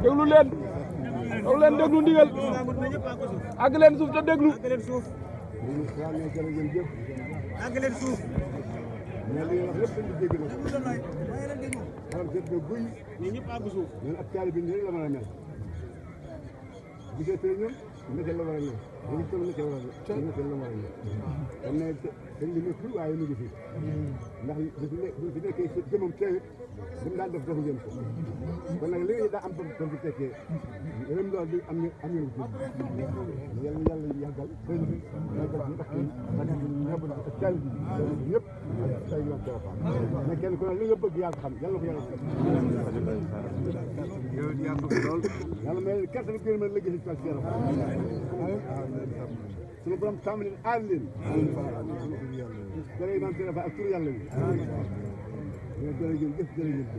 déglu leen déglu ndigal àgg leen suuf te déglu àgg leen suuf mais li nga wax lépp dañu dégg nag maanaam jot na guy ñun ñëpp àgg suuf ñun ab taalibe bi nii la mën a mel gisee tey ñun météo la war a mel dañu toll météo la war a mel météo la war a mel xam ne dañ li nekkul waaye mu ngi fi ndax bu fi nekkee jëmam teewit dam daan def doxu ngeen ko kon nag li nga daa am ba fi tekkee rëm loolu di am ngeen ko yàlla yàggal sëñ bi yàggal bi ak ñëpp ak taalibe bi ñëpp tay yoon teew fa mais kenn ku ne li nga bëgg yaa ko xam yàlla ko yàlla yaa ko lool yàlla may kàttan gën mën liggéey ci tool sunu borom tàmm leen aar leen dara imaam Sëriñ Fall ak turu yàlla yi jërëjëf jërëjëf